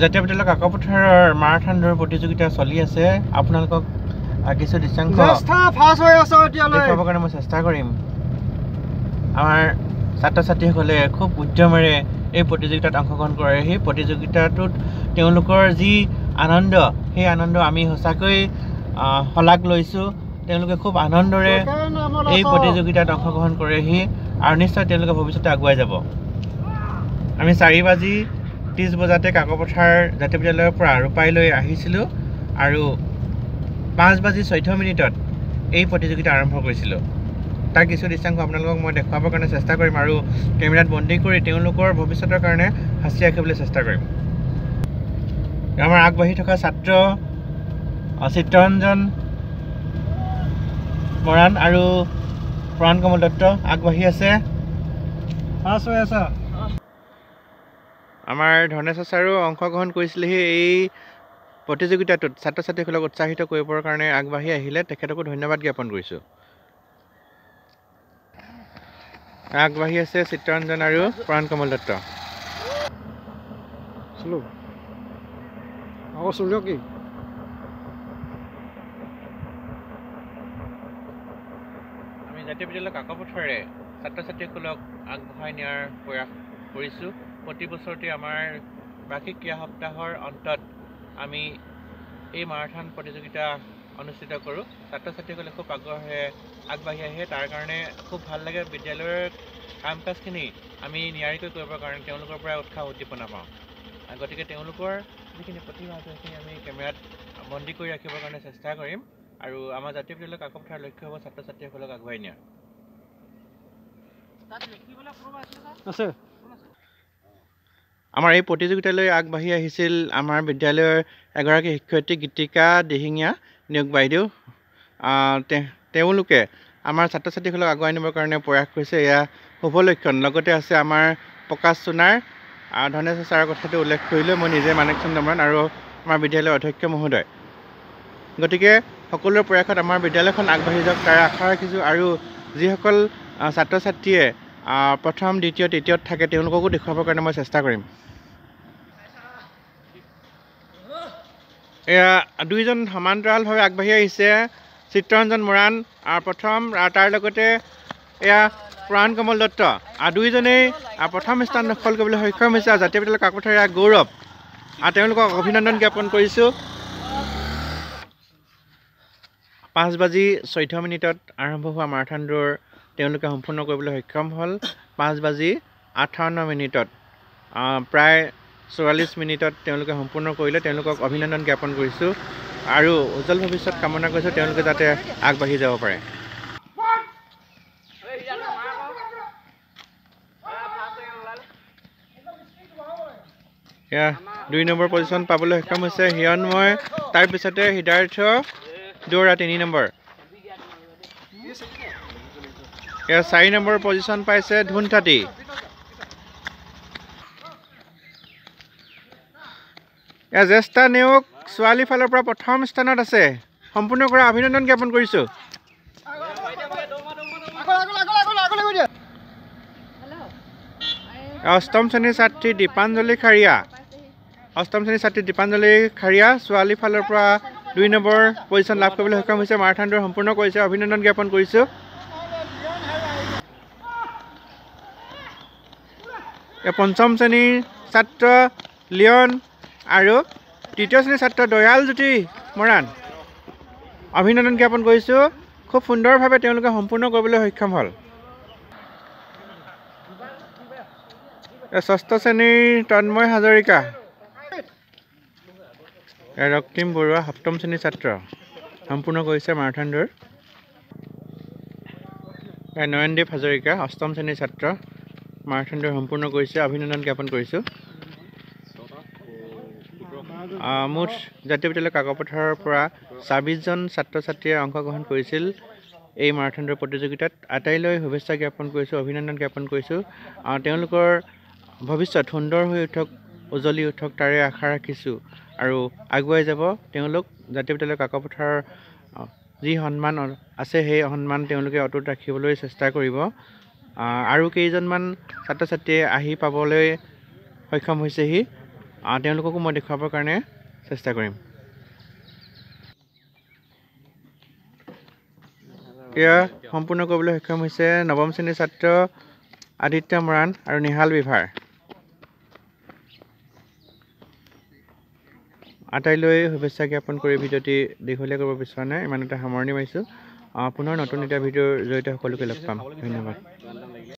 জাতীয় বিদ্যালয় কাকপথাৰৰ মাৰাথন দৌৰ প্ৰতিযোগিতা চলি আছে। আপোনালোকক কিছু দৃশ্যাংশ দেখুৱাবৰ কাৰণে মই চেষ্টা কৰিম। আমাৰ ছাত্ৰ ছাত্ৰীসকলে খুব উদ্যমেৰে এই প্ৰতিযোগিতাত অংশগ্ৰহণ কৰে। সেই প্ৰতিযোগিতাটোত তেওঁলোকৰ যি আনন্দ, সেই আনন্দ আমি সঁচাকৈ শলাগ লৈছোঁ। তেওঁলোকে খুব আনন্দৰে এই প্ৰতিযোগিতাত অংশগ্ৰহণ কৰেহি আৰু নিশ্চয় তেওঁলোকে ভৱিষ্যতে আগুৱাই যাব। আমি 4:30 বজাতে কাকপথাৰ জাতীয় বিদ্যালয়ৰ পৰা ৰূপাইলৈ আহিছিলোঁ আৰু 5:14 এই প্ৰতিযোগিতা আৰম্ভ কৰিছিলোঁ। তাৰ কিছু দৃশ্যাংশ আপোনালোকক মই দেখুৱাবৰ কাৰণে চেষ্টা কৰিম আৰু কেমেৰাত বন্দী কৰি তেওঁলোকৰ ভৱিষ্যতৰ কাৰণে সাঁচি ৰাখিবলৈ চেষ্টা কৰিম। আমাৰ আগবাঢ়ি থকা ছাত্ৰ চিত্তৰঞ্জন মৰাণ আৰু প্ৰাণ কমল দত্ত আগবাঢ়ি আছে। আমাৰ ধৰ্ণেশ ছাৰো অংশগ্ৰহণ কৰিছিলেহি এই প্ৰতিযোগিতাটোত। ছাত্ৰ ছাত্ৰীসকলক উৎসাহিত কৰিবৰ কাৰণে আগবাঢ়ি আহিলে, তেখেতকো ধন্যবাদ জ্ঞাপন কৰিছোঁ। আগবাঢ়ি আছে চিত্তৰঞ্জন আৰু প্ৰাণ কমল দত্ত। আমি জাতীয় বিদ্যালয় কাকপথাৰে ছাত্ৰ ছাত্ৰীসকলক আগবঢ়াই নিয়াৰ প্ৰয়াস কৰিছোঁ। প্ৰতি বছৰতে আমাৰ বাৰ্ষিক ক্ৰীড়া সপ্তাহৰ অন্তত আমি এই মাৰাথন প্ৰতিযোগিতা অনুষ্ঠিত কৰোঁ। ছাত্ৰ ছাত্ৰীসকলে খুব আগ্ৰহেৰে আগবাঢ়ি আহে, তাৰ কাৰণে খুব ভাল লাগে। বিদ্যালয়ৰ কাম কাজখিনি আমি নিয়াৰিকৈ কৰিবৰ কাৰণে তেওঁলোকৰ পৰা উৎসাহ উদ্দীপনা পাওঁ। গতিকে তেওঁলোকৰ যিখিনি প্ৰতিভা আছে সেইখিনি আমি কেমেৰাত বন্দী কৰি ৰাখিবৰ কাৰণে চেষ্টা কৰিম আৰু আমাৰ জাতীয় বিদ্যালয় কাকপথাৰৰ লক্ষ্য হ'ব ছাত্ৰ ছাত্ৰীসকলক আগুৱাই নিয়া। আমাৰ এই প্ৰতিযোগিতালৈ আগবাঢ়ি আহিছিল আমাৰ বিদ্যালয়ৰ এগৰাকী শিক্ষয়িত্ৰী গীতিকা দিহিঙীয়া নিয়োগ বাইদেউ। তেওঁলোকে আমাৰ ছাত্ৰ ছাত্ৰীসকলক আগুৱাই নিবৰ কাৰণে প্ৰয়াস কৰিছে, এয়া শুভ লক্ষণ। লগতে আছে আমাৰ প্ৰকাশ সোণাৰ, ধৰ্ণেশ ছাৰৰ কথাটো উল্লেখ কৰিলোঁ মই নিজে মানিক চন্দ্ৰ মৰাণ আৰু আমাৰ বিদ্যালয়ৰ অধ্যক্ষ মহোদয়। গতিকে সকলোৰে প্ৰয়াসত আমাৰ বিদ্যালয়খন আগবাঢ়ি যাওক তাৰ আশা ৰাখিছোঁ আৰু যিসকল ছাত্ৰ ছাত্ৰীয়ে প্ৰথম দ্বিতীয় তৃতীয়ত থাকে তেওঁলোককো দেখুৱাবৰ কাৰণে মই চেষ্টা কৰিম। এয়া দুইজন সমান্তৰালভাৱে আগবাঢ়ি আহিছে। চিত্তৰঞ্জন মৰাণ প্ৰথম, তাৰ লগতে এয়া প্ৰাণ কমল দত্ত, দুইজনেই প্ৰথম স্থান দখল কৰিবলৈ সক্ষম হৈছে। জাতীয় বিদ্যালয় কাকপথাৰৰ এয়া গৌৰৱ, তেওঁলোকক অভিনন্দন জ্ঞাপন কৰিছোঁ। 5:14 আৰম্ভ হোৱা মাৰাথন দৌৰ তেওঁলোকে সম্পূৰ্ণ কৰিবলৈ সক্ষম হ'ল। 5:58 প্ৰায় 44 মিনিটত তেওঁলোকে সম্পূৰ্ণ কৰিলে। তেওঁলোকক অভিনন্দন জ্ঞাপন কৰিছোঁ আৰু উজ্জ্বল ভৱিষ্যত কামনা কৰিছোঁ, তেওঁলোকে যাতে আগবাঢ়ি যাব পাৰে। এয়া 2 নম্বৰ পজিশ্যন পাবলৈ সক্ষম হৈছে হিৰণময়, তাৰপিছতে হৃদাৰ্থ দৌৰা 3 নম্বৰ। এয়া 4 নম্বৰ পজিশ্যন পাইছে ধুনথাটি। এয়া জ্যেষ্ঠা নেওগ ছোৱালী ফালৰ পৰা প্ৰথম স্থানত আছে, সম্পূৰ্ণ কৰা অভিনন্দন জ্ঞাপন কৰিছোঁ। অষ্টম শ্ৰেণীৰ ছাত্ৰী দীপাঞ্জলি খাৰিয়া ছোৱালী ফালৰ পৰা 2 নম্বৰ পজিশ্যন লাভ কৰিবলৈ সক্ষম হৈছে। মাৰাথন দৌৰ সম্পূৰ্ণ কৰিছে, অভিনন্দন জ্ঞাপন কৰিছোঁ। পঞ্চম শ্ৰেণীৰ ছাত্ৰ লিয়ন আৰু তৃতীয় শ্ৰেণীৰ ছাত্ৰ দয়ালজ্যোতি মৰাণ, অভিনন্দন জ্ঞাপন কৰিছোঁ। খুব সুন্দৰভাৱে তেওঁলোকে সম্পূৰ্ণ কৰিবলৈ সক্ষম হ'ল। ষষ্ঠ শ্ৰেণীৰ তন্ময় হাজৰিকা, ৰক্তিম বৰুৱা সপ্তম শ্ৰেণীৰ ছাত্ৰ সম্পূৰ্ণ কৰিছে মাৰাথন দৌৰ। নয়নদীপ হাজৰিকা অষ্টম শ্ৰেণীৰ ছাত্ৰ মাৰাথন দৌৰ সম্পূৰ্ণ কৰিছে, অভিনন্দন জ্ঞাপন কৰিছোঁ। মুঠ জাতীয় বিদ্যালয় কাকপথাৰৰ পৰা 26জন ছাত্ৰ ছাত্ৰীয়ে অংশগ্ৰহণ কৰিছিল এই মাৰাথন দৌৰ প্ৰতিযোগিতাত। আটাইলৈ শুভেচ্ছা জ্ঞাপন কৰিছোঁ, অভিনন্দন জ্ঞাপন কৰিছোঁ। তেওঁলোকৰ ভৱিষ্যত সুন্দৰ হৈ উঠক, উজ্বলি উঠক তাৰে আশা ৰাখিছোঁ আৰু আগুৱাই যাব তেওঁলোক। জাতীয় বিদ্যালয় কাকপথাৰৰ যি সন্মান আছে সেই সন্মান তেওঁলোকে অটুট ৰাখিবলৈ চেষ্টা কৰিব। আৰু কেইজনমান ছাত্ৰ ছাত্ৰীয়ে আহি পাবলৈ সক্ষম হৈছেহি। তেওঁলোককো মই দেখুৱাবৰ কাৰণে চেষ্টা কৰিম। এয়া সম্পূৰ্ণ কৰিবলৈ সক্ষম হৈছে নৱম শ্ৰেণীৰ ছাত্ৰ আদিত্য মৰাণ আৰু নিহাল বিভাৰ। আটাইলৈ শুভেচ্ছা জ্ঞাপন কৰি ভিডিঅ'টি দীঘলীয়া কৰিব বিচৰা নাই, ইমানতে সামৰণি মাৰিছোঁ। পুনৰ নতুন এটা ভিডিঅ'ৰ জৰিয়তে সকলোকে লগ পাম। ধন্যবাদ।